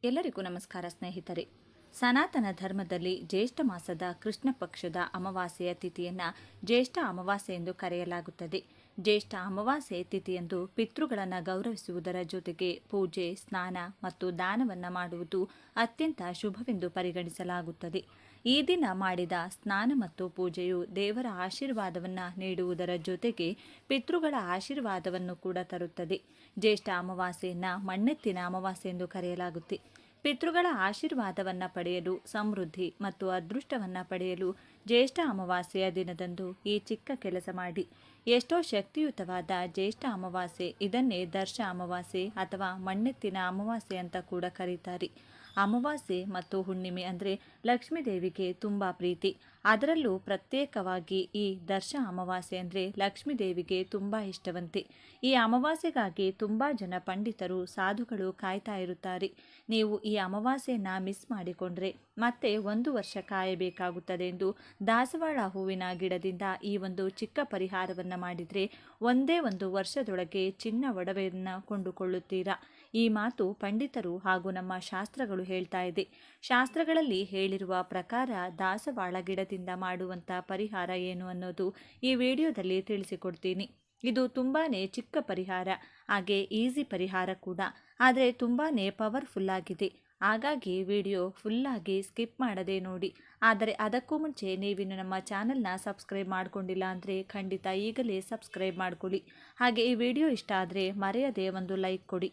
ಎಲ್ಲರಿಗೂ ನಮಸ್ಕಾರ ಸ್ನೇಹಿತರೆ. ಸನಾತನ ಧರ್ಮದಲ್ಲಿ ಜ್ಯೇಷ್ಠ ಮಾಸದ ಕೃಷ್ಣ ಪಕ್ಷದ ಅಮಾವಾಸ್ಯೆಯ ತಿಥಿಯನ್ನು ಜ್ಯೇಷ್ಠ ಅಮಾವಾಸ್ಯೆ ಎಂದು ಕರೆಯಲಾಗುತ್ತದೆ. ಜ್ಯೇಷ್ಠ ಅಮಾವಾಸ್ಯೆ ತಿಥಿಯಂದು ಪಿತೃಗಳನ್ನು ಗೌರವಿಸುವುದರ ಜೊತೆಗೆ ಪೂಜೆ, ಸ್ನಾನ ಮತ್ತು ದಾನವನ್ನು ಮಾಡುವುದು ಅತ್ಯಂತ ಶುಭವೆಂದು ಪರಿಗಣಿಸಲಾಗುತ್ತದೆ. ಈ ದಿನ ಮಾಡಿದ ಸ್ನಾನ ಮತ್ತು ಪೂಜೆಯು ದೇವರ ಆಶೀರ್ವಾದವನ್ನು ನೀಡುವುದರ ಜೊತೆಗೆ ಪಿತೃಗಳ ಆಶೀರ್ವಾದವನ್ನು ಕೂಡ ತರುತ್ತದೆ. ಜ್ಯೇಷ್ಠ ಅಮಾವಾಸ್ಯೆಯನ್ನು ಮಣ್ಣೆತ್ತಿನ ಅಮಾವಾಸ್ಯೆ ಎಂದು ಕರೆಯಲಾಗುತ್ತೆ. ಪಿತೃಗಳ ಆಶೀರ್ವಾದವನ್ನು ಪಡೆಯಲು, ಸಮೃದ್ಧಿ ಮತ್ತು ಅದೃಷ್ಟವನ್ನು ಪಡೆಯಲು ಜ್ಯೇಷ್ಠ ಅಮಾವಾಸ್ಯೆಯ ದಿನದಂದು ಈ ಚಿಕ್ಕ ಕೆಲಸ ಮಾಡಿ. ಎಷ್ಟೋ ಶಕ್ತಿಯುತವಾದ ಜ್ಯೇಷ್ಠ ಅಮಾವಾಸ್ಯೆ, ಇದನ್ನೇ ದರ್ಶ ಅಮಾವಾಸ್ಯೆ ಅಥವಾ ಮಣ್ಣೆತ್ತಿನ ಅಮಾವಾಸ್ಯೆ ಅಂತ ಕೂಡ ಕರೀತಾರೆ. ಅಮಾವಾಸ್ಯೆ ಮತ್ತು ಹುಣ್ಣಿಮೆ ಅಂದರೆ ಲಕ್ಷ್ಮೀ ದೇವಿಗೆ ತುಂಬ ಪ್ರೀತಿ. ಅದರಲ್ಲೂ ಪ್ರತ್ಯೇಕವಾಗಿ ಈ ದರ್ಶ ಅಮಾವಾಸ್ಯೆ ಅಂದರೆ ಲಕ್ಷ್ಮೀ ದೇವಿಗೆ ತುಂಬ ಇಷ್ಟವಂತೆ. ಈ ಅಮಾವಾಸ್ಯೆಗಾಗಿ ತುಂಬ ಜನ ಪಂಡಿತರು, ಸಾಧುಗಳು ಕಾಯ್ತಾ ಇರುತ್ತಾರೆ. ನೀವು ಈ ಅಮಾವಾಸ್ಯೆಯನ್ನು ಮಿಸ್ ಮಾಡಿಕೊಂಡ್ರೆ ಮತ್ತೆ 1 ವರ್ಷ ಕಾಯಬೇಕಾಗುತ್ತದೆ ಎಂದು ದಾಸವಾಳ ಹೂವಿನ ಗಿಡದಿಂದ ಈ ಒಂದು ಚಿಕ್ಕ ಪರಿಹಾರವನ್ನು ಮಾಡಿದರೆ ಒಂದೇ 1 ವರ್ಷದೊಳಗೆ ಚಿನ್ನ ಒಡವೆಯನ್ನು ಕೊಂಡುಕೊಳ್ಳುತ್ತೀರಾ. ಈ ಮಾತು ಪಂಡಿತರು ಹಾಗೂ ನಮ್ಮ ಶಾಸ್ತ್ರಗಳು ಹೇಳ್ತಾ ಇದೆ. ಶಾಸ್ತ್ರಗಳಲ್ಲಿ ಹೇಳಿರುವ ಪ್ರಕಾರ ದಾಸವಾಳ ಗಿಡದಿಂದ ಮಾಡುವಂಥ ಪರಿಹಾರ ಏನು ಅನ್ನೋದು ಈ ವಿಡಿಯೋದಲ್ಲಿ ತಿಳಿಸಿಕೊಡ್ತೀನಿ. ಇದು ತುಂಬಾ ಚಿಕ್ಕ ಪರಿಹಾರ, ಹಾಗೆ ಈಸಿ ಪರಿಹಾರ ಕೂಡ, ಆದರೆ ತುಂಬಾ ಪವರ್ಫುಲ್ ಆಗಿದೆ. ಹಾಗಾಗಿ ವಿಡಿಯೋ ಫುಲ್ಲಾಗಿ ಸ್ಕಿಪ್ ಮಾಡದೆ ನೋಡಿ. ಆದರೆ ಅದಕ್ಕೂ ಮುಂಚೆ ನೀವಿನ್ನು ನಮ್ಮ ಚಾನಲ್ನ ಸಬ್ಸ್ಕ್ರೈಬ್ ಮಾಡಿಕೊಂಡಿಲ್ಲ ಅಂದರೆ ಖಂಡಿತ ಈಗಲೇ ಸಬ್ಸ್ಕ್ರೈಬ್ ಮಾಡಿಕೊಳ್ಳಿ. ಹಾಗೆ ಈ ವಿಡಿಯೋ ಇಷ್ಟ ಆದರೆ ಮರೆಯದೆ ಒಂದು ಲೈಕ್ ಕೊಡಿ.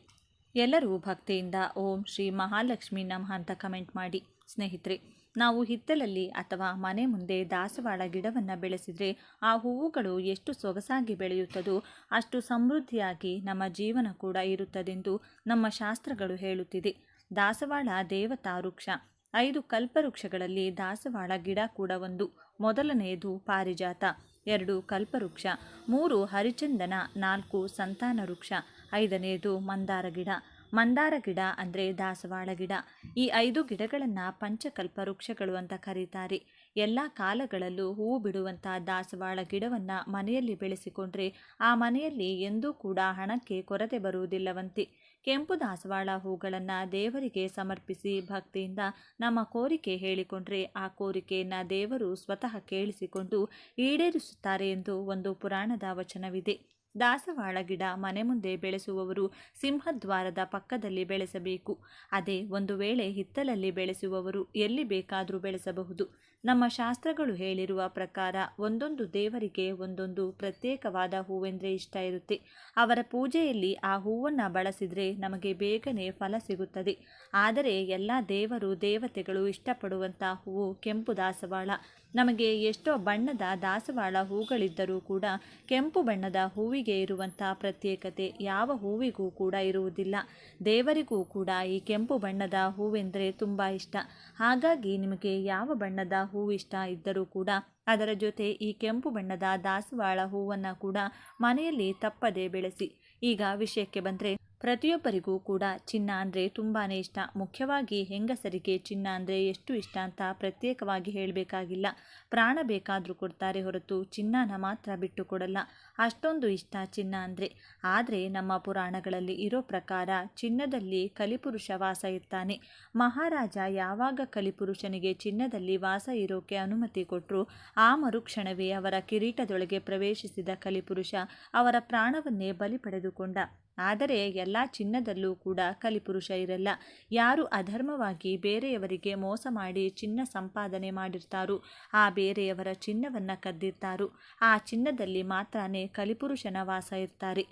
ಎಲ್ಲರೂ ಭಕ್ತಿಯಿಂದ ಓಂ ಶ್ರೀ ಮಹಾಲಕ್ಷ್ಮಿ ನಮಃ ಅಂತ ಕಮೆಂಟ್ ಮಾಡಿ. ಸ್ನೇಹಿತರೆ, ನಾವು ಹಿತ್ತಲಲ್ಲಿ ಅಥವಾ ಮನೆ ಮುಂದೆ ದಾಸವಾಳ ಗಿಡವನ್ನು ಬೆಳೆಸಿದರೆ ಆ ಹೂವುಗಳು ಎಷ್ಟು ಸೊಗಸಾಗಿ ಬೆಳೆಯುತ್ತದೋ ಅಷ್ಟು ಸಮೃದ್ಧಿಯಾಗಿ ನಮ್ಮ ಜೀವನ ಕೂಡ ಇರುತ್ತದೆಂದು ನಮ್ಮ ಶಾಸ್ತ್ರಗಳು ಹೇಳುತ್ತಿದೆ. ದಾಸವಾಳ ದೇವತಾ ವೃಕ್ಷ. 5 ಕಲ್ಪವೃಕ್ಷಗಳಲ್ಲಿ ದಾಸವಾಳ ಗಿಡ ಕೂಡ ಒಂದು. ಮೊದಲನೆಯದು ಪಾರಿಜಾತ, 2 ಕಲ್ಪವೃಕ್ಷ, 3 ಹರಿಚಂದನ, 4 ಸಂತಾನ ವೃಕ್ಷ, 5ನೇದು ಮಂದಾರ ಗಿಡ. ಮಂದಾರ ಗಿಡ ಅಂದರೆ ದಾಸವಾಳ ಗಿಡ. ಈ 5 ಗಿಡಗಳನ್ನು ಪಂಚಕಲ್ಪ ವೃಕ್ಷಗಳು ಅಂತ ಕರೀತಾರೆ. ಎಲ್ಲ ಕಾಲಗಳಲ್ಲೂ ಹೂವು ಬಿಡುವಂಥ ದಾಸವಾಳ ಗಿಡವನ್ನು ಮನೆಯಲ್ಲಿ ಬೆಳೆಸಿಕೊಂಡ್ರೆ ಆ ಮನೆಯಲ್ಲಿ ಎಂದೂ ಕೂಡ ಹಣಕ್ಕೆ ಕೊರತೆ ಬರುವುದಿಲ್ಲವಂತೆ. ಕೆಂಪು ದಾಸವಾಳ ಹೂಗಳನ್ನು ದೇವರಿಗೆ ಸಮರ್ಪಿಸಿ ಭಕ್ತಿಯಿಂದ ನಮ್ಮ ಕೋರಿಕೆ ಹೇಳಿಕೊಂಡ್ರೆ ಆ ಕೋರಿಕೆಯನ್ನು ದೇವರು ಸ್ವತಃ ಕೇಳಿಸಿಕೊಂಡು ಈಡೇರಿಸುತ್ತಾರೆ ಎಂದು ಒಂದು ಪುರಾಣದ ವಚನವಿದೆ. ದಾಸವಾಳ ಗಿಡ ಮನೆ ಮುಂದೆ ಬೆಳೆಸುವವರು ಸಿಂಹದ್ವಾರದ ಪಕ್ಕದಲ್ಲಿ ಬೆಳೆಸಬೇಕು. ಅದೇ ಒಂದು ವೇಳೆ ಹಿತ್ತಲಲ್ಲಿ ಬೆಳೆಸುವವರು ಎಲ್ಲಿ ಬೇಕಾದರೂ ಬೆಳೆಸಬಹುದು. ನಮ್ಮ ಶಾಸ್ತ್ರಗಳು ಹೇಳಿರುವ ಪ್ರಕಾರ ಒಂದೊಂದು ದೇವರಿಗೆ ಒಂದೊಂದು ಪ್ರತ್ಯೇಕವಾದ ಹೂವೆಂದರೆ ಇಷ್ಟ ಇರುತ್ತೆ. ಅವರ ಪೂಜೆಯಲ್ಲಿ ಆ ಹೂವನ್ನು ಬಳಸಿದರೆ ನಮಗೆ ಬೇಗನೆ ಫಲ ಸಿಗುತ್ತದೆ. ಆದರೆ ಎಲ್ಲ ದೇವರು ದೇವತೆಗಳು ಇಷ್ಟಪಡುವಂಥ ಹೂವು ಕೆಂಪು ದಾಸವಾಳ. ನಮಗೆ ಎಷ್ಟೋ ಬಣ್ಣದ ದಾಸವಾಳ ಹೂಗಳಿದ್ದರೂ ಕೂಡ ಕೆಂಪು ಬಣ್ಣದ ಹೂವಿಗೆ ಇರುವಂಥ ಪ್ರತ್ಯೇಕತೆ ಯಾವ ಹೂವಿಗೂ ಕೂಡ ಇರುವುದಿಲ್ಲ. ದೇವರಿಗೂ ಕೂಡ ಈ ಕೆಂಪು ಬಣ್ಣದ ಹೂವೆಂದರೆ ತುಂಬ ಇಷ್ಟ. ಹಾಗಾಗಿ ನಿಮಗೆ ಯಾವ ಬಣ್ಣದ ಹೂವು ಇಷ್ಟ ಇದ್ದರೂ ಕೂಡ ಅದರ ಜೊತೆ ಈ ಕೆಂಪು ಬಣ್ಣದ ದಾಸವಾಳ ಹೂವನ್ನು ಕೂಡ ಮನೆಯಲ್ಲಿ ತಪ್ಪದೆ ಬೆಳೆಸಿ. ಈಗ ವಿಷಯಕ್ಕೆ ಬಂದರೆ, ಪ್ರತಿಯೊಬ್ಬರಿಗೂ ಕೂಡ ಚಿನ್ನ ಅಂದರೆ ತುಂಬಾ ಇಷ್ಟ. ಮುಖ್ಯವಾಗಿ ಹೆಂಗಸರಿಗೆ ಚಿನ್ನ ಅಂದರೆ ಎಷ್ಟು ಇಷ್ಟ ಅಂತ ಪ್ರತ್ಯೇಕವಾಗಿ ಹೇಳಬೇಕಾಗಿಲ್ಲ. ಪ್ರಾಣ ಬೇಕಾದರೂ ಕೊಡ್ತಾರೆ ಹೊರತು ಚಿನ್ನನ ಮಾತ್ರ ಬಿಟ್ಟು ಕೊಡಲ್ಲ. ಅಷ್ಟೊಂದು ಇಷ್ಟ ಚಿನ್ನ ಅಂದರೆ. ಆದರೆ ನಮ್ಮ ಪುರಾಣಗಳಲ್ಲಿ ಇರೋ ಪ್ರಕಾರ ಚಿನ್ನದಲ್ಲಿ ಕಲಿಪುರುಷ ವಾಸ ಇರ್ತಾನೆ. ಮಹಾರಾಜ ಯಾವಾಗ ಕಲಿಪುರುಷನಿಗೆ ಚಿನ್ನದಲ್ಲಿ ವಾಸ ಇರೋಕೆ ಅನುಮತಿ ಕೊಟ್ಟರು ಆ ಮರುಕ್ಷಣವೇ ಅವರ ಕಿರೀಟದೊಳಗೆ ಪ್ರವೇಶಿಸಿದ ಕಲಿಪುರುಷ ಅವರ ಪ್ರಾಣವನ್ನೇ ಬಲಿ ಪಡೆದುಕೊಂಡ. ಆದರೆ ಎಲ್ಲ ಚಿನ್ನದಲ್ಲೂ ಕೂಡ ಕಲಿಪುರುಷ ಇರಲ್ಲ. ಯಾರು ಅಧರ್ಮವಾಗಿ ಬೇರೆಯವರಿಗೆ ಮೋಸ ಮಾಡಿ ಚಿನ್ನ ಸಂಪಾದನೆ ಮಾಡಿರ್ತಾರೋ, ಆ ಬೇರೆಯವರ ಚಿನ್ನವನ್ನು ಕದ್ದಿರ್ತಾರೋ ಆ ಚಿನ್ನದಲ್ಲಿ ಮಾತ್ರನೇ ಕಲಿಪುರುಷನ ವಾಸ ಇರ್ತಾರೆ.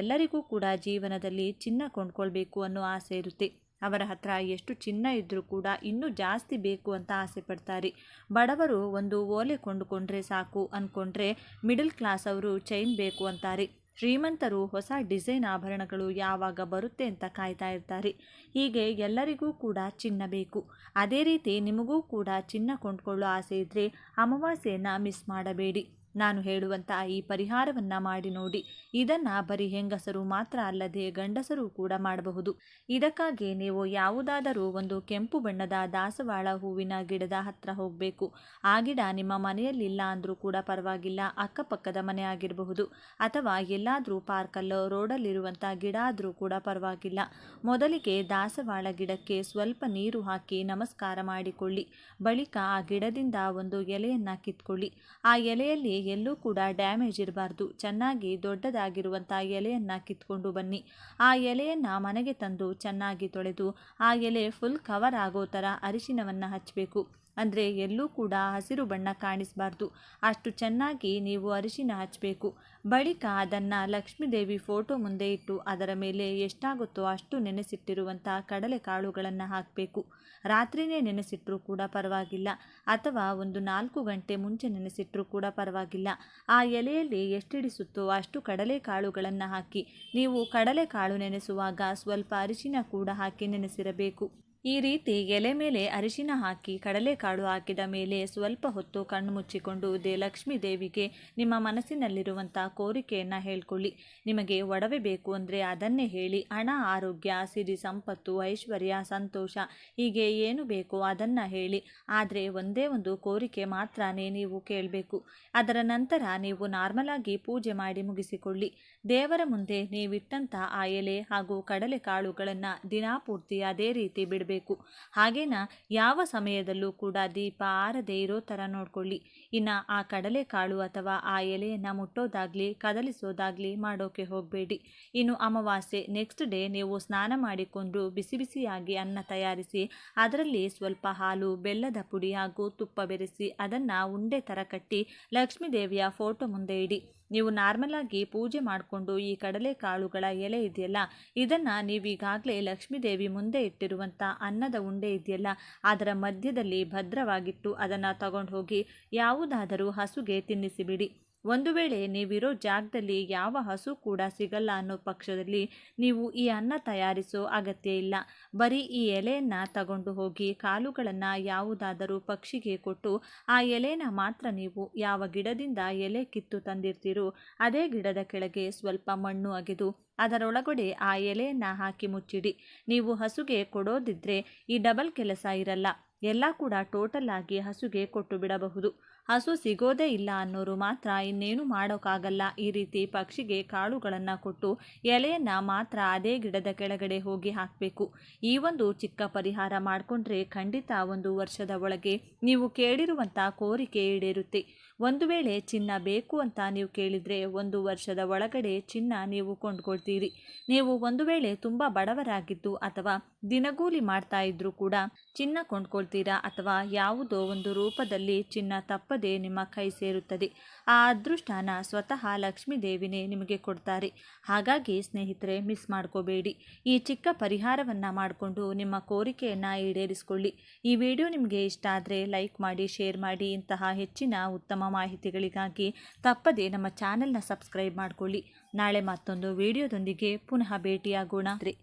ಎಲ್ಲರಿಗೂ ಕೂಡ ಜೀವನದಲ್ಲಿ ಚಿನ್ನ ಕೊಂಡ್ಕೊಳ್ಬೇಕು ಅನ್ನೋ ಆಸೆ ಇರುತ್ತೆ. ಅವರ ಹತ್ರ ಎಷ್ಟು ಚಿನ್ನ ಇದ್ದರೂ ಕೂಡ ಇನ್ನೂ ಜಾಸ್ತಿ ಬೇಕು ಅಂತ ಆಸೆ ಪಡ್ತಾರೆ. ಬಡವರು ಒಂದು ಓಲೆ ಕೊಂಡುಕೊಂಡ್ರೆ ಸಾಕು ಅಂದ್ಕೊಂಡ್ರೆ ಮಿಡಲ್ ಕ್ಲಾಸ್ ಅವರು ಚೈನ್ ಬೇಕು ಅಂತಾರೆ. ಶ್ರೀಮಂತರು ಹೊಸ ಡಿಸೈನ್ ಆಭರಣಗಳು ಯಾವಾಗ ಬರುತ್ತೆ ಅಂತ ಕಾಯ್ತಾ ಇರ್ತಾರೆ. ಹೀಗೆ ಎಲ್ಲರಿಗೂ ಕೂಡ ಚಿನ್ನ ಬೇಕು. ಅದೇ ರೀತಿ ನಿಮಗೂ ಕೂಡ ಚಿನ್ನ ಕೊಂಡ್ಕೊಳ್ಳೋ ಆಸೆ ಇದ್ದರೆ ಅಮಾವಾಸ್ಯೆಯನ್ನು ಮಿಸ್ ಮಾಡಬೇಡಿ. ನಾನು ಹೇಳುವಂಥ ಈ ಪರಿಹಾರವನ್ನು ಮಾಡಿ ನೋಡಿ. ಇದನ್ನು ಬರೀ ಹೆಂಗಸರು ಮಾತ್ರ ಅಲ್ಲದೆ ಗಂಡಸರು ಕೂಡ ಮಾಡಬಹುದು. ಇದಕ್ಕಾಗಿ ನೀವು ಯಾವುದಾದರೂ ಒಂದು ಕೆಂಪು ಬಣ್ಣದ ದಾಸವಾಳ ಹೂವಿನ ಗಿಡದ ಹತ್ರ ಹೋಗಬೇಕು. ಆ ಗಿಡ ನಿಮ್ಮ ಮನೆಯಲ್ಲಿಲ್ಲ ಅಂದರೂ ಕೂಡ ಪರವಾಗಿಲ್ಲ, ಅಕ್ಕಪಕ್ಕದ ಮನೆ ಆಗಿರಬಹುದು ಅಥವಾ ಎಲ್ಲಾದರೂ ಪಾರ್ಕಲ್ಲೋ ರೋಡಲ್ಲಿರುವಂಥ ಗಿಡ ಆದರೂ ಕೂಡ ಪರವಾಗಿಲ್ಲ. ಮೊದಲಿಗೆ ದಾಸವಾಳ ಗಿಡಕ್ಕೆ ಸ್ವಲ್ಪ ನೀರು ಹಾಕಿ ನಮಸ್ಕಾರ ಮಾಡಿಕೊಳ್ಳಿ. ಬಳಿಕ ಆ ಗಿಡದಿಂದ ಒಂದು ಎಲೆಯನ್ನು ಕಿತ್ಕೊಳ್ಳಿ. ಆ ಎಲೆಯಲ್ಲಿ ಎಲ್ಲೂ ಕೂಡ ಡ್ಯಾಮೇಜ್ ಇರಬಾರ್ದು. ಚೆನ್ನಾಗಿ ದೊಡ್ಡದಾಗಿರುವಂಥ ಎಲೆಯನ್ನು ಕಿತ್ಕೊಂಡು ಬನ್ನಿ. ಆ ಎಲೆಯನ್ನು ಮನೆಗೆ ತಂದು ಚೆನ್ನಾಗಿ ತೊಳೆದು ಆ ಎಲೆ ಫುಲ್ ಕವರ್ ಆಗೋ ಥರ ಅರಿಶಿನವನ್ನು ಹಚ್ಚಬೇಕು. ಅಂದರೆ ಎಲ್ಲೂ ಕೂಡ ಹಸಿರು ಬಣ್ಣ ಕಾಣಿಸಬಾರ್ದು, ಅಷ್ಟು ಚೆನ್ನಾಗಿ ನೀವು ಅರಿಶಿನ ಹಚ್ಚಬೇಕು. ಬಳಿಕ ಅದನ್ನು ಲಕ್ಷ್ಮೀದೇವಿ ಫೋಟೋ ಮುಂದೆ ಇಟ್ಟು ಅದರ ಮೇಲೆ ಎಷ್ಟಾಗುತ್ತೋ ಅಷ್ಟು ನೆನೆಸಿಟ್ಟಿರುವಂಥ ಕಡಲೆಕಾಳುಗಳನ್ನು ಹಾಕಬೇಕು. ರಾತ್ರಿಯೇ ನೆನೆಸಿಟ್ಟರೂ ಕೂಡ ಪರವಾಗಿಲ್ಲ ಅಥವಾ ಒಂದು 4 ಗಂಟೆ ಮುಂಚೆ ನೆನೆಸಿಟ್ಟರೂ ಕೂಡ ಪರವಾಗಿಲ್ಲ. ಆ ಎಲೆಯಲ್ಲಿ ಎಷ್ಟಿಡಿಸುತ್ತೋ ಅಷ್ಟು ಕಡಲೆಕಾಳುಗಳನ್ನು ಹಾಕಿ. ನೀವು ಕಡಲೆಕಾಳು ನೆನೆಸುವಾಗ ಸ್ವಲ್ಪ ಅರಿಶಿನ ಕೂಡ ಹಾಕಿ ನೆನೆಸಿರಬೇಕು. ಈ ರೀತಿ ಎಲೆ ಮೇಲೆ ಅರಿಶಿನ ಹಾಕಿ ಕಡಲೆಕಾಳು ಹಾಕಿದ ಮೇಲೆ ಸ್ವಲ್ಪ ಹೊತ್ತು ಕಣ್ಣು ಮುಚ್ಚಿಕೊಂಡು ಲಕ್ಷ್ಮೀ ದೇವಿಗೆ ನಿಮ್ಮ ಮನಸ್ಸಿನಲ್ಲಿರುವಂಥ ಕೋರಿಕೆಯನ್ನು ಹೇಳ್ಕೊಳ್ಳಿ. ನಿಮಗೆ ಒಡವೆ ಬೇಕು ಅಂದರೆ ಅದನ್ನೇ ಹೇಳಿ. ಹಣ, ಆರೋಗ್ಯ, ಸಿರಿ, ಸಂಪತ್ತು, ಐಶ್ವರ್ಯ, ಸಂತೋಷ ಹೀಗೆ ಏನು ಬೇಕೋ ಅದನ್ನು ಹೇಳಿ. ಆದರೆ ಒಂದೇ ಒಂದು ಕೋರಿಕೆ ಮಾತ್ರನೇ ನೀವು ಕೇಳಬೇಕು. ಅದರ ನಂತರ ನೀವು ನಾರ್ಮಲ್ ಆಗಿ ಪೂಜೆ ಮಾಡಿ ಮುಗಿಸಿಕೊಳ್ಳಿ. ದೇವರ ಮುಂದೆ ನೀವಿಟ್ಟಂಥ ಆ ಎಲೆ ಹಾಗೂ ಕಡಲೆಕಾಳುಗಳನ್ನು ದಿನಾಪೂರ್ತಿ ಅದೇ ರೀತಿ ಬಿಡಬೇಕು. ಹಾಗೇನ ಯಾವ ಸಮಯದಲ್ಲೂ ಕೂಡ ದೀಪ ಆರದೆ ಇರೋ ಥರ ನೋಡ್ಕೊಳ್ಳಿ. ಇನ್ನು ಆ ಕಡಲೆಕಾಳು ಅಥವಾ ಆ ಎಲೆಯನ್ನು ಮುಟ್ಟೋದಾಗ್ಲಿ ಕದಲಿಸೋದಾಗ್ಲಿ ಮಾಡೋಕೆ ಹೋಗಬೇಡಿ. ಇನ್ನು ಅಮಾವಾಸ್ಯೆ ನೆಕ್ಸ್ಟ್ ಡೇ ನೀವು ಸ್ನಾನ ಮಾಡಿಕೊಂಡು ಬಿಸಿ ಬಿಸಿಯಾಗಿ ಅನ್ನ ತಯಾರಿಸಿ ಅದರಲ್ಲಿ ಸ್ವಲ್ಪ ಹಾಲು, ಬೆಲ್ಲದ ಪುಡಿ ಹಾಗೂ ತುಪ್ಪ ಬೆರೆಸಿ ಅದನ್ನು ಉಂಡೆ ಥರ ಕಟ್ಟಿ ಲಕ್ಷ್ಮೀ ದೇವಿಯ ಫೋಟೋ ಮುಂದೆ ಇಡಿ. ನೀವು ನಾರ್ಮಲ್ ಆಗಿ ಪೂಜೆ ಮಾಡಿಕೊಂಡು ಈ ಕಡಲೆಕಾಳುಗಳ ಎಲೆ ಇದೆಯಲ್ಲ, ಇದನ್ನು ನೀವೀಗಾಗಲೇ ಲಕ್ಷ್ಮೀದೇವಿ ಮುಂದೆ ಇಟ್ಟಿರುವಂಥ ಅನ್ನದ ಉಂಡೆ ಇದೆಯಲ್ಲ ಅದರ ಮಧ್ಯದಲ್ಲಿ ಭದ್ರವಾಗಿಟ್ಟು ಅದನ್ನು ತಗೊಂಡು ಹೋಗಿ ಯಾವುದಾದರೂ ಹಸುಗೆ ತಿನ್ನಿಸಿಬಿಡಿ. ಒಂದು ವೇಳೆ ನೀವಿರೋ ಜಾಗದಲ್ಲಿ ಯಾವ ಹಸು ಕೂಡ ಸಿಗಲ್ಲ ಅನ್ನೋ ಪಕ್ಷದಲ್ಲಿ ನೀವು ಈ ಅನ್ನ ತಯಾರಿಸೋ ಅಗತ್ಯ ಇಲ್ಲ. ಬರೀ ಈ ಎಲೆಯನ್ನು ತಗೊಂಡು ಹೋಗಿ ಕಾಳುಗಳನ್ನು ಯಾವುದಾದರೂ ಪಕ್ಷಿಗೆ ಕೊಟ್ಟು ಆ ಎಲೆನ ಮಾತ್ರ ನೀವು ಯಾವ ಗಿಡದಿಂದ ಎಲೆ ಕಿತ್ತು ತಂದಿರ್ತೀರೋ ಅದೇ ಗಿಡದ ಕೆಳಗೆ ಸ್ವಲ್ಪ ಮಣ್ಣು ಅಗೆದು ಅದರೊಳಗಡೆ ಆ ಎಲೆಯನ್ನು ಹಾಕಿ ಮುಚ್ಚಿಡಿ. ನೀವು ಹಸುಗೆ ಕೊಡೋದಿದ್ರೆ ಈ ಡಬಲ್ ಕೆಲಸ ಇರಲ್ಲ, ಎಲ್ಲ ಕೂಡ ಟೋಟಲ್ ಆಗಿ ಹಸುಗೆ ಕೊಟ್ಟು ಬಿಡಬಹುದು. ಹಸು ಸಿಗೋದೇ ಇಲ್ಲ ಅನ್ನೋರು ಮಾತ್ರ ಇನ್ನೇನು ಮಾಡೋಕ್ಕಾಗಲ್ಲ. ಈ ರೀತಿ ಪಕ್ಷಿಗೆ ಕಾಳುಗಳನ್ನು ಕೊಟ್ಟು ಎಲೆಯನ್ನು ಮಾತ್ರ ಅದೇ ಗಿಡದ ಕೆಳಗಡೆ ಹೋಗಿ ಹಾಕಬೇಕು. ಈ ಒಂದು ಚಿಕ್ಕ ಪರಿಹಾರ ಮಾಡಿಕೊಂಡ್ರೆ ಖಂಡಿತ 1 ವರ್ಷದ ಒಳಗೆ ನೀವು ಕೇಳಿರುವಂಥ ಕೋರಿಕೆ ಈಡೇರುತ್ತೆ. ಒಂದು ವೇಳೆ ಚಿನ್ನ ಬೇಕು ಅಂತ ನೀವು ಕೇಳಿದರೆ 1 ವರ್ಷದ ಒಳಗಡೆ ಚಿನ್ನ ನೀವು ಕೊಂಡ್ಕೊಳ್ತೀರಿ. ನೀವು ಒಂದು ವೇಳೆ ತುಂಬ ಬಡವರಾಗಿದ್ದು ಅಥವಾ ದಿನಗೂಲಿ ಮಾಡ್ತಾ ಇದ್ರೂ ಕೂಡ ಚಿನ್ನ ಕೊಂಡ್ಕೊಳ್ತೀರಾ ಅಥವಾ ಯಾವುದೋ ಒಂದು ರೂಪದಲ್ಲಿ ಚಿನ್ನ ತಪ್ಪದೆ ನಿಮ್ಮ ಕೈ ಸೇರುತ್ತದೆ. ಆ ಅದೃಷ್ಟನ ಸ್ವತಃ ಲಕ್ಷ್ಮೀ ದೇವಿನೇ ನಿಮಗೆ ಕೊಡ್ತಾರೆ. ಹಾಗಾಗಿ ಸ್ನೇಹಿತರೆ, ಮಿಸ್ ಮಾಡ್ಕೋಬೇಡಿ. ಈ ಚಿಕ್ಕ ಪರಿಹಾರವನ್ನು ಮಾಡಿಕೊಂಡು ನಿಮ್ಮ ಕೋರಿಕೆಯನ್ನು ಈಡೇರಿಸಿಕೊಳ್ಳಿ. ಈ ವಿಡಿಯೋ ನಿಮಗೆ ಇಷ್ಟ ಆದರೆ ಲೈಕ್ ಮಾಡಿ, ಶೇರ್ ಮಾಡಿ. ಇಂತಹ ಹೆಚ್ಚಿನ ಉತ್ತಮ ಮಾಹಿತಿಗಳಿಗಾಗಿ ತಪ್ಪದೆ ನಮ್ಮ ಚಾನೆಲ್ನ ಸಬ್ಸ್ಕ್ರೈಬ್ ಮಾಡಿಕೊಳ್ಳಿ. ನಾಳೆ ಮತ್ತೊಂದು ವಿಡಿಯೋದೊಂದಿಗೆ ಪುನಃ ಭೇಟಿಯಾಗೋಣ.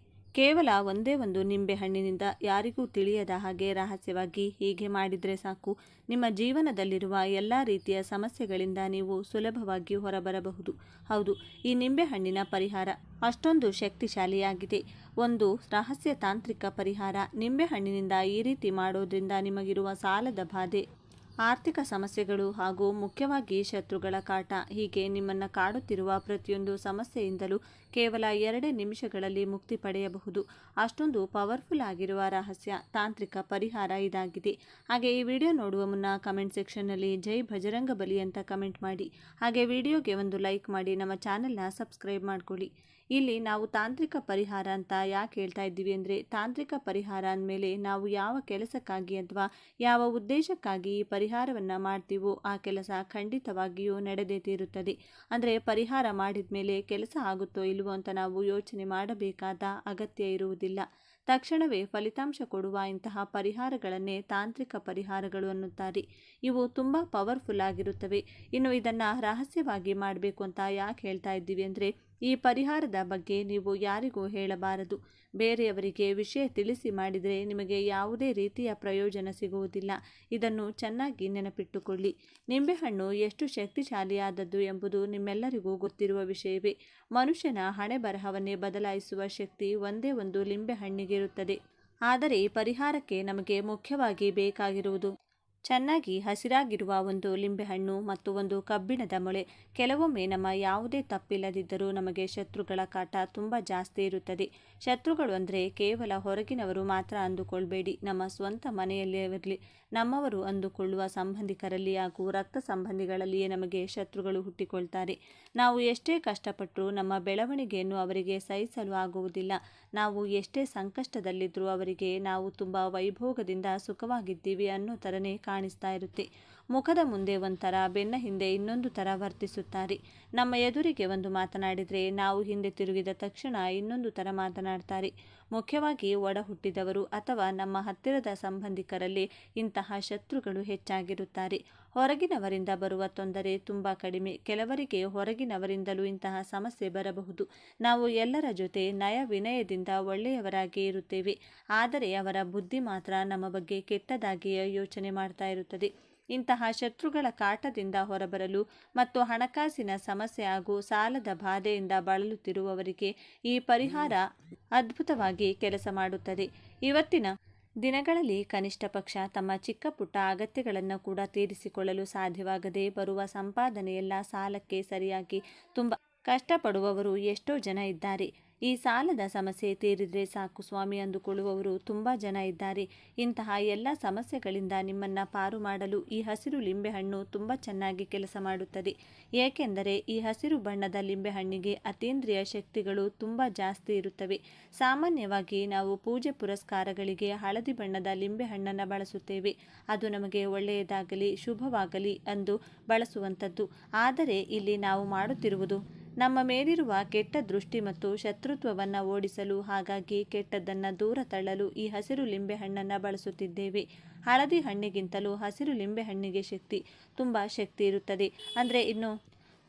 ಕೇವಲ ಒಂದೇ ಒಂದು ನಿಂಬೆ ಹಣ್ಣಿನಿಂದ ಯಾರಿಗೂ ತಿಳಿಯದ ಹಾಗೆ ರಹಸ್ಯವಾಗಿ ಹೀಗೆ ಮಾಡಿದರೆ ಸಾಕು, ನಿಮ್ಮ ಜೀವನದಲ್ಲಿರುವ ಎಲ್ಲ ರೀತಿಯ ಸಮಸ್ಯೆಗಳಿಂದ ನೀವು ಸುಲಭವಾಗಿ ಹೊರಬರಬಹುದು. ಹೌದು, ಈ ನಿಂಬೆ ಹಣ್ಣಿನ ಪರಿಹಾರ ಅಷ್ಟೊಂದು ಶಕ್ತಿಶಾಲಿಯಾಗಿದೆ. ಒಂದು ರಹಸ್ಯ ತಾಂತ್ರಿಕ ಪರಿಹಾರ. ನಿಂಬೆ ಹಣ್ಣಿನಿಂದ ಈ ರೀತಿ ಮಾಡೋದ್ರಿಂದ ನಿಮಗಿರುವ ಸಾಲದ ಬಾಧೆ, ಆರ್ಥಿಕ ಸಮಸ್ಯೆಗಳು ಹಾಗೂ ಮುಖ್ಯವಾಗಿ ಶತ್ರುಗಳ ಕಾಟ, ಹೀಗೆ ನಿಮ್ಮನ್ನು ಕಾಡುತ್ತಿರುವ ಪ್ರತಿಯೊಂದು ಸಮಸ್ಯೆಯಿಂದಲೂ ಕೇವಲ 2 ನಿಮಿಷಗಳಲ್ಲಿ ಮುಕ್ತಿ ಪಡೆಯಬಹುದು. ಅಷ್ಟೊಂದು ಪವರ್ಫುಲ್ ಆಗಿರುವ ರಹಸ್ಯ ತಾಂತ್ರಿಕ ಪರಿಹಾರ ಇದಾಗಿದೆ. ಹಾಗೆ ಈ ವಿಡಿಯೋ ನೋಡುವ ಮುನ್ನ ಕಮೆಂಟ್ ಸೆಕ್ಷನ್ನಲ್ಲಿ ಜೈ ಭಜರಂಗ ಬಲಿ ಅಂತ ಕಮೆಂಟ್ ಮಾಡಿ. ಹಾಗೆ ವಿಡಿಯೋಗೆ ಒಂದು ಲೈಕ್ ಮಾಡಿ, ನಮ್ಮ ಚಾನೆಲ್ನ ಸಬ್ಸ್ಕ್ರೈಬ್ ಮಾಡ್ಕೊಳ್ಳಿ. ಇಲ್ಲಿ ನಾವು ತಾಂತ್ರಿಕ ಪರಿಹಾರ ಅಂತ ಯಾಕೆ ಹೇಳ್ತಾ ಇದ್ದೀವಿ ಅಂದರೆ, ತಾಂತ್ರಿಕ ಪರಿಹಾರ ಅಂದಮೇಲೆ ನಾವು ಯಾವ ಕೆಲಸಕ್ಕಾಗಿ ಅಥವಾ ಯಾವ ಉದ್ದೇಶಕ್ಕಾಗಿ ಈ ಪರಿಹಾರವನ್ನು ಮಾಡ್ತೀವೋ ಆ ಕೆಲಸ ಖಂಡಿತವಾಗಿಯೂ ನಡೆದೇ ತೀರುತ್ತದೆ. ಅಂದರೆ ಪರಿಹಾರ ಮಾಡಿದ ಮೇಲೆ ಕೆಲಸ ಆಗುತ್ತೋ ಇಲ್ವೋ ಅಂತ ನಾವು ಯೋಚನೆ ಮಾಡಬೇಕಾದ ಅಗತ್ಯ ಇರುವುದಿಲ್ಲ. ತಕ್ಷಣವೇ ಫಲಿತಾಂಶ ಕೊಡುವ ಇಂತಹ ಪರಿಹಾರಗಳನ್ನೇ ತಾಂತ್ರಿಕ ಪರಿಹಾರಗಳು ಅನ್ನುತ್ತಾರೆ. ಇವು ತುಂಬ ಪವರ್ಫುಲ್ ಆಗಿರುತ್ತವೆ. ಇನ್ನು ಇದನ್ನು ರಹಸ್ಯವಾಗಿ ಮಾಡಬೇಕು ಅಂತ ಯಾಕೆ ಹೇಳ್ತಾ ಇದ್ದೀವಿ ಅಂದರೆ, ಈ ಪರಿಹಾರದ ಬಗ್ಗೆ ನೀವು ಯಾರಿಗೂ ಹೇಳಬಾರದು. ಬೇರೆಯವರಿಗೆ ವಿಷಯ ತಿಳಿಸಿ ಮಾಡಿದರೆ ನಿಮಗೆ ಯಾವುದೇ ರೀತಿಯ ಪ್ರಯೋಜನ ಸಿಗುವುದಿಲ್ಲ. ಇದನ್ನು ಚೆನ್ನಾಗಿ ನೆನಪಿಟ್ಟುಕೊಳ್ಳಿ. ನಿಂಬೆಹಣ್ಣು ಎಷ್ಟು ಶಕ್ತಿಶಾಲಿಯಾದದ್ದು ಎಂಬುದು ನಿಮ್ಮೆಲ್ಲರಿಗೂ ಗೊತ್ತಿರುವ ವಿಷಯವೇ. ಮನುಷ್ಯನ ಹಣೆ ಬರಹವನ್ನೇ ಬದಲಾಯಿಸುವ ಶಕ್ತಿ ಒಂದೇ ಒಂದು ಲಿಂಬೆಹಣ್ಣಿಗಿರುತ್ತದೆ. ಆದರೆ ಈ ಪರಿಹಾರಕ್ಕೆ ನಮಗೆ ಮುಖ್ಯವಾಗಿ ಬೇಕಾಗಿರುವುದು ಚೆನ್ನಾಗಿ ಹಸಿರಾಗಿರುವ ಒಂದು ಲಿಂಬೆಹಣ್ಣು ಮತ್ತು ಒಂದು ಕಬ್ಬಿಣದ ಮೊಳೆ. ಕೆಲವೊಮ್ಮೆ ನಮ್ಮ ಯಾವುದೇ ತಪ್ಪಿಲ್ಲದಿದ್ದರೂ ನಮಗೆ ಶತ್ರುಗಳ ಕಾಟ ತುಂಬ ಜಾಸ್ತಿ ಇರುತ್ತದೆ. ಶತ್ರುಗಳು ಅಂದರೆ ಕೇವಲ ಹೊರಗಿನವರು ಮಾತ್ರ ಅಂದುಕೊಳ್ಬೇಡಿ. ನಮ್ಮ ಸ್ವಂತ ಮನೆಯಲ್ಲಿರಲಿ, ನಮ್ಮವರು ಅಂದುಕೊಳ್ಳುವ ಸಂಬಂಧಿಕರಲ್ಲಿ ಹಾಗೂ ರಕ್ತ ಸಂಬಂಧಿಗಳಲ್ಲಿಯೇ ನಮಗೆ ಶತ್ರುಗಳು ಹುಟ್ಟಿಕೊಳ್ತಾರೆ. ನಾವು ಎಷ್ಟೇ ಕಷ್ಟಪಟ್ಟರೂ ನಮ್ಮ ಬೆಳವಣಿಗೆಯನ್ನು ಅವರಿಗೆ ಸಹಿಸಲು ಆಗುವುದಿಲ್ಲ. ನಾವು ಎಷ್ಟೇ ಸಂಕಷ್ಟದಲ್ಲಿದ್ದರೂ ಅವರಿಗೆ ನಾವು ತುಂಬ ವೈಭೋಗದಿಂದ ಸುಖವಾಗಿದ್ದೀವಿ ಅನ್ನೋ ಥರನೇ ಕಾಣಿಸ್ತಾ ಇರುತ್ತೆ. ಮುಖದ ಮುಂದೆ ಒಂಥರ, ಬೆನ್ನ ಹಿಂದೆ ಇನ್ನೊಂದು ಥರ ವರ್ತಿಸುತ್ತಾರೆ. ನಮ್ಮ ಎದುರಿಗೆ ಒಂದು ಮಾತನಾಡಿದರೆ ನಾವು ಹಿಂದೆ ತಿರುಗಿದ ತಕ್ಷಣ ಇನ್ನೊಂದು ಥರ ಮಾತನಾಡ್ತಾರೆ. ಮುಖ್ಯವಾಗಿ ಒಡ ಹುಟ್ಟಿದವರು ಅಥವಾ ನಮ್ಮ ಹತ್ತಿರದ ಸಂಬಂಧಿಕರಲ್ಲಿ ಇಂತಹ ಶತ್ರುಗಳು ಹೆಚ್ಚಾಗಿರುತ್ತಾರೆ. ಹೊರಗಿನವರಿಂದ ಬರುವ ತೊಂದರೆ ತುಂಬ ಕಡಿಮೆ. ಕೆಲವರಿಗೆ ಹೊರಗಿನವರಿಂದಲೂ ಇಂತಹ ಸಮಸ್ಯೆ ಬರಬಹುದು. ನಾವು ಎಲ್ಲರ ಜೊತೆ ನಯ ವಿನಯದಿಂದ ಒಳ್ಳೆಯವರಾಗಿ ಇರುತ್ತೇವೆ, ಆದರೆ ಅವರ ಬುದ್ಧಿ ಮಾತ್ರ ನಮ್ಮ ಬಗ್ಗೆ ಕೆಟ್ಟದಾಗಿಯೇ ಯೋಚನೆ ಮಾಡ್ತಾ ಇರುತ್ತದೆ. ಇಂತಹ ಶತ್ರುಗಳ ಕಾಟದಿಂದ ಹೊರಬರಲು ಮತ್ತು ಹಣಕಾಸಿನ ಸಮಸ್ಯೆ ಹಾಗೂ ಸಾಲದ ಬಾಧೆಯಿಂದ ಬಳಲುತ್ತಿರುವವರಿಗೆ ಈ ಪರಿಹಾರ ಅದ್ಭುತವಾಗಿ ಕೆಲಸ ಮಾಡುತ್ತದೆ. ಇವತ್ತಿನ ದಿನಗಳಲ್ಲಿ ಕನಿಷ್ಠ ಪಕ್ಷ ತಮ್ಮ ಚಿಕ್ಕ ಪುಟ್ಟ ಅಗತ್ಯಗಳನ್ನು ಕೂಡ ತೀರಿಸಿಕೊಳ್ಳಲು ಸಾಧ್ಯವಾಗದೆ ಬರುವ ಸಂಪಾದನೆಯೆಲ್ಲ ಸಾಲಕ್ಕೆ ಸರಿಯಾಗಿ ತುಂಬ ಕಷ್ಟಪಡುವವರು ಎಷ್ಟೋ ಜನ ಇದ್ದಾರೆ. ಈ ಸಾಲದ ಸಮಸ್ಯೆ ತೀರಿದರೆ ಸಾಕು ಸ್ವಾಮಿ ಅಂದುಕೊಳ್ಳುವವರು ತುಂಬ ಜನ ಇದ್ದಾರೆ. ಇಂತಹ ಎಲ್ಲ ಸಮಸ್ಯೆಗಳಿಂದ ನಿಮ್ಮನ್ನು ಪಾರು ಮಾಡಲು ಈ ಹಸಿರು ಲಿಂಬೆಹಣ್ಣು ತುಂಬ ಚೆನ್ನಾಗಿ ಕೆಲಸ ಮಾಡುತ್ತದೆ. ಏಕೆಂದರೆ ಈ ಹಸಿರು ಬಣ್ಣದ ಲಿಂಬೆಹಣ್ಣಿಗೆ ಅತೀಂದ್ರಿಯ ಶಕ್ತಿಗಳು ತುಂಬ ಜಾಸ್ತಿ ಇರುತ್ತವೆ. ಸಾಮಾನ್ಯವಾಗಿ ನಾವು ಪೂಜೆ ಪುರಸ್ಕಾರಗಳಿಗೆ ಹಳದಿ ಬಣ್ಣದ ಲಿಂಬೆಹಣ್ಣನ್ನು ಬಳಸುತ್ತೇವೆ. ಅದು ನಮಗೆ ಒಳ್ಳೆಯದಾಗಲಿ ಶುಭವಾಗಲಿ ಎಂದು ಬಳಸುವಂಥದ್ದು. ಆದರೆ ಇಲ್ಲಿ ನಾವು ಮಾಡುತ್ತಿರುವುದು ನಮ್ಮ ಮೇಲಿರುವ ಕೆಟ್ಟ ದೃಷ್ಟಿ ಮತ್ತು ಶತ್ರುತ್ವವನ್ನು ಓಡಿಸಲು, ಹಾಗಾಗಿ ಕೆಟ್ಟದ್ದನ್ನು ದೂರ ತಳ್ಳಲು ಈ ಹಸಿರು ಲಿಂಬೆಹಣ್ಣನ್ನು ಬಳಸುತ್ತಿದ್ದೇವೆ. ಹಳದಿ ಹಣ್ಣಿಗಿಂತಲೂ ಹಸಿರು ಲಿಂಬೆಹಣ್ಣಿಗೆ ತುಂಬ ಶಕ್ತಿ ಇರುತ್ತದೆ. ಅಂದರೆ ಇನ್ನು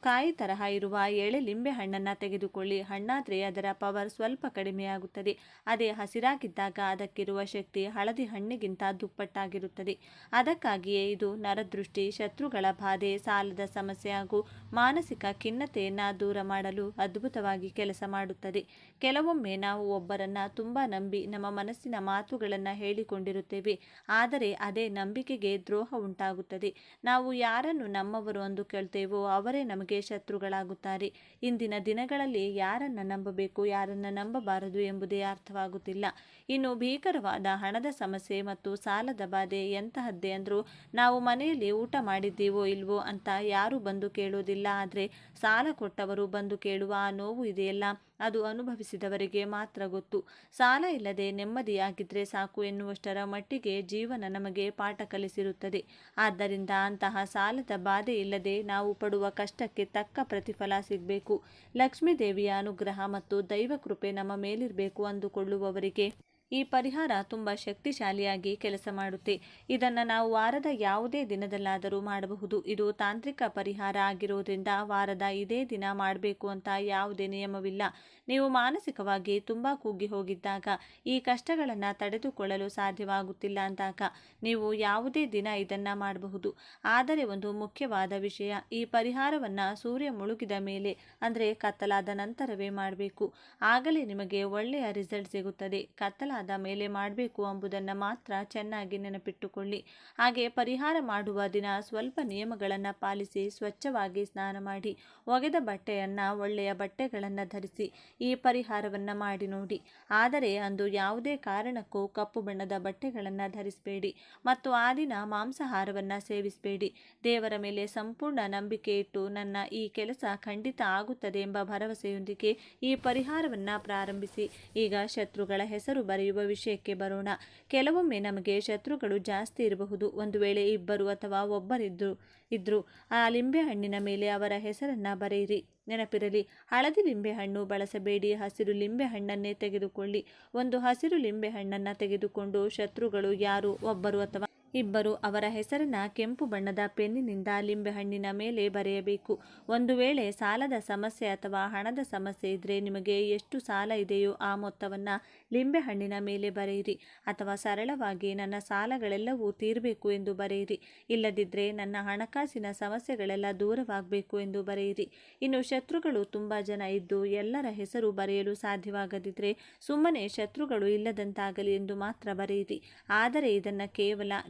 ಕಾಯಿ ತರಹ ಇರುವ ಎಳೆ ಲಿಂಬೆ ಹಣ್ಣನ್ನು ತೆಗೆದುಕೊಳ್ಳಿ. ಹಣ್ಣಾದರೆ ಅದರ ಪವರ್ ಸ್ವಲ್ಪ ಕಡಿಮೆಯಾಗುತ್ತದೆ. ಅದೇ ಹಸಿರಾಗಿದ್ದಾಗ ಅದಕ್ಕಿರುವ ಶಕ್ತಿ ಹಳದಿ ಹಣ್ಣಿಗಿಂತ ದುಪ್ಪಟ್ಟಾಗಿರುತ್ತದೆ. ಅದಕ್ಕಾಗಿಯೇ ಇದು ನರದೃಷ್ಟಿ, ಶತ್ರುಗಳ ಬಾಧೆ, ಸಾಲದ ಸಮಸ್ಯೆ ಹಾಗೂ ಮಾನಸಿಕ ಖಿನ್ನತೆಯನ್ನು ದೂರ ಮಾಡಲು ಅದ್ಭುತವಾಗಿ ಕೆಲಸ ಮಾಡುತ್ತದೆ. ಕೆಲವೊಮ್ಮೆ ನಾವು ಒಬ್ಬರನ್ನು ತುಂಬ ನಂಬಿ ನಮ್ಮ ಮನಸ್ಸಿನ ಮಾತುಗಳನ್ನು ಹೇಳಿಕೊಂಡಿರುತ್ತೇವೆ. ಆದರೆ ಅದೇ ನಂಬಿಕೆಗೆ ದ್ರೋಹ ಉಂಟಾಗುತ್ತದೆ. ನಾವು ಯಾರನ್ನು ನಮ್ಮವರು ಅಂದುಕೊಳ್ತೇವೋ ಅವರೇ ನಮಗೆ ಶತ್ರುಗಳಾಗುತ್ತಾರೆ. ಇಂದಿನ ದಿನಗಳಲ್ಲಿ ಯಾರನ್ನು ನಂಬಬೇಕು, ಯಾರನ್ನು ನಂಬಬಾರದು ಎಂಬುದೇ ಅರ್ಥವಾಗುತ್ತಿಲ್ಲ. ಇನ್ನು ಭೀಕರವಾದ ಹಣದ ಸಮಸ್ಯೆ ಮತ್ತು ಸಾಲದ ಬಾಧೆ ಎಂತಹದ್ದೇ ಅಂದರೂ ನಾವು ಮನೆಯಲ್ಲಿ ಊಟ ಮಾಡಿದ್ದೀವೋ ಇಲ್ವೋ ಅಂತ ಯಾರೂ ಬಂದು ಕೇಳೋದಿಲ್ಲ. ಆದರೆ ಸಾಲ ಕೊಟ್ಟವರು ಬಂದು ಕೇಳುವ ಆ ನೋವು ಇದೆಯಲ್ಲ, ಅದು ಅನುಭವಿಸಿದವರಿಗೆ ಮಾತ್ರ ಗೊತ್ತು. ಸಾಲ ಇಲ್ಲದೆ ನೆಮ್ಮದಿಯಾಗಿದ್ದರೆ ಸಾಕು ಎನ್ನುವಷ್ಟರ ಮಟ್ಟಿಗೆ ಜೀವನ ನಮಗೆ ಪಾಠ ಕಲಿಸಿರುತ್ತದೆ. ಆದ್ದರಿಂದ ಅಂತಹ ಸಾಲದ ಬಾಧೆ ಇಲ್ಲದೆ ನಾವು ಪಡುವ ಕಷ್ಟಕ್ಕೆ ತಕ್ಕ ಪ್ರತಿಫಲ ಸಿಗಬೇಕು, ಲಕ್ಷ್ಮೀ ದೇವಿಯ ಅನುಗ್ರಹ ಮತ್ತು ದೈವ ಕೃಪೆ ನಮ್ಮ ಮೇಲಿರಬೇಕು ಅಂದುಕೊಳ್ಳುವವರಿಗೆ ಈ ಪರಿಹಾರ ತುಂಬ ಶಕ್ತಿಶಾಲಿಯಾಗಿ ಕೆಲಸ ಮಾಡುತ್ತೆ. ಇದನ್ನು ನಾವು ವಾರದ ಯಾವುದೇ ದಿನದಲ್ಲಾದರೂ ಮಾಡಬಹುದು. ಇದು ತಾಂತ್ರಿಕ ಪರಿಹಾರ ಆಗಿರೋದ್ರಿಂದ ವಾರದ ಇದೇ ದಿನ ಮಾಡಬೇಕು ಅಂತ ಯಾವುದೇ ನಿಯಮವಿಲ್ಲ. ನೀವು ಮಾನಸಿಕವಾಗಿ ತುಂಬ ಕುಗ್ಗಿ ಹೋಗಿದ್ದಾಗ, ಈ ಕಷ್ಟಗಳನ್ನು ತಡೆದುಕೊಳ್ಳಲು ಸಾಧ್ಯವಾಗುತ್ತಿಲ್ಲ ಅಂದಾಗ ನೀವು ಯಾವುದೇ ದಿನ ಇದನ್ನು ಮಾಡಬಹುದು. ಆದರೆ ಒಂದು ಮುಖ್ಯವಾದ ವಿಷಯ, ಈ ಪರಿಹಾರವನ್ನು ಸೂರ್ಯ ಮುಳುಗಿದ ಮೇಲೆ ಅಂದರೆ ಕತ್ತಲಾದ ನಂತರವೇ ಮಾಡಬೇಕು. ಆಗಲೇ ನಿಮಗೆ ಒಳ್ಳೆಯ ರಿಸಲ್ಟ್ ಸಿಗುತ್ತದೆ. ಕತ್ತಲಾದ ಮೇಲೆ ಮಾಡಬೇಕು ಎಂಬುದನ್ನು ಮಾತ್ರ ಚೆನ್ನಾಗಿ ನೆನಪಿಟ್ಟುಕೊಳ್ಳಿ. ಹಾಗೆ ಪರಿಹಾರ ಮಾಡುವ ದಿನ ಸ್ವಲ್ಪ ನಿಯಮಗಳನ್ನು ಪಾಲಿಸಿ ಸ್ವಚ್ಛವಾಗಿ ಸ್ನಾನ ಮಾಡಿ, ಒಗೆದ ಬಟ್ಟೆಯನ್ನು ಒಳ್ಳೆಯ ಬಟ್ಟೆಗಳನ್ನು ಧರಿಸಿ ಈ ಪರಿಹಾರವನ್ನು ಮಾಡಿ ನೋಡಿ. ಆದರೆ ಅಂದು ಯಾವುದೇ ಕಾರಣಕ್ಕೂ ಕಪ್ಪು ಬಣ್ಣದ ಬಟ್ಟೆಗಳನ್ನು ಧರಿಸಬೇಡಿ ಮತ್ತು ಆ ದಿನ ಮಾಂಸಾಹಾರವನ್ನು ಸೇವಿಸಬೇಡಿ. ದೇವರ ಮೇಲೆ ಸಂಪೂರ್ಣ ನಂಬಿಕೆ ಇಟ್ಟು ನನ್ನ ಈ ಕೆಲಸ ಖಂಡಿತ ಆಗುತ್ತದೆ ಎಂಬ ಭರವಸೆಯೊಂದಿಗೆ ಈ ಪರಿಹಾರವನ್ನು ಪ್ರಾರಂಭಿಸಿ. ಈಗ ಶತ್ರುಗಳ ಹೆಸರು ಬರೆಯುವ ವಿಷಯಕ್ಕೆ ಬರೋಣ. ಕೆಲವೊಮ್ಮೆ ನಮಗೆ ಶತ್ರುಗಳು ಜಾಸ್ತಿ ಇರಬಹುದು. ಒಂದು ವೇಳೆ ಇಬ್ಬರು ಅಥವಾ ಒಬ್ಬರಿದ್ರು ಆ ಲಿಂಬೆಹಣ್ಣಿನ ಮೇಲೆ ಅವರ ಹೆಸರನ್ನು ಬರೆಯಿರಿ. ನೆನಪಿರಲಿ, ಹಳದಿ ಲಿಂಬೆಹಣ್ಣು ಬಳಸಬೇಡಿ, ಹಸಿರು ಲಿಂಬೆಹಣ್ಣನ್ನೇ ತೆಗೆದುಕೊಳ್ಳಿ. ಒಂದು ಹಸಿರು ಲಿಂಬೆಹಣ್ಣನ್ನು ತೆಗೆದುಕೊಂಡು ಶತ್ರುಗಳು ಯಾರು, ಒಬ್ಬರು ಅಥವಾ ಇಬ್ಬರು ಅವರ ಹೆಸರನ್ನ ಕೆಂಪು ಬಣ್ಣದ ಪೆನ್ನಿನಿಂದ ಲಿಂಬೆಹಣ್ಣಿನ ಮೇಲೆ ಬರೆಯಬೇಕು. ಒಂದು ವೇಳೆ ಸಾಲದ ಸಮಸ್ಯೆ ಅಥವಾ ಹಣದ ಸಮಸ್ಯೆ ಇದ್ದರೆ ನಿಮಗೆ ಎಷ್ಟು ಸಾಲ ಇದೆಯೋ ಆ ಮೊತ್ತವನ್ನು ಲಿಂಬೆಹಣ್ಣಿನ ಮೇಲೆ ಬರೆಯಿರಿ. ಅಥವಾ ಸರಳವಾಗಿ ನನ್ನ ಸಾಲಗಳೆಲ್ಲವೂ ತೀರಬೇಕು ಎಂದು ಬರೆಯಿರಿ. ಇಲ್ಲದಿದ್ದರೆ ನನ್ನ ಹಣಕಾಸಿನ ಸಮಸ್ಯೆಗಳೆಲ್ಲ ದೂರವಾಗಬೇಕು ಎಂದು ಬರೆಯಿರಿ. ಇನ್ನು ಶತ್ರುಗಳು ತುಂಬ ಜನ ಇದ್ದು ಎಲ್ಲರ ಹೆಸರು ಬರೆಯಲು ಸಾಧ್ಯವಾಗದಿದ್ದರೆ ಸುಮ್ಮನೆ ಶತ್ರುಗಳು ಇಲ್ಲದಂತಾಗಲಿ ಎಂದು ಮಾತ್ರ ಬರೆಯಿರಿ. ಆದರೆ ಇದನ್ನು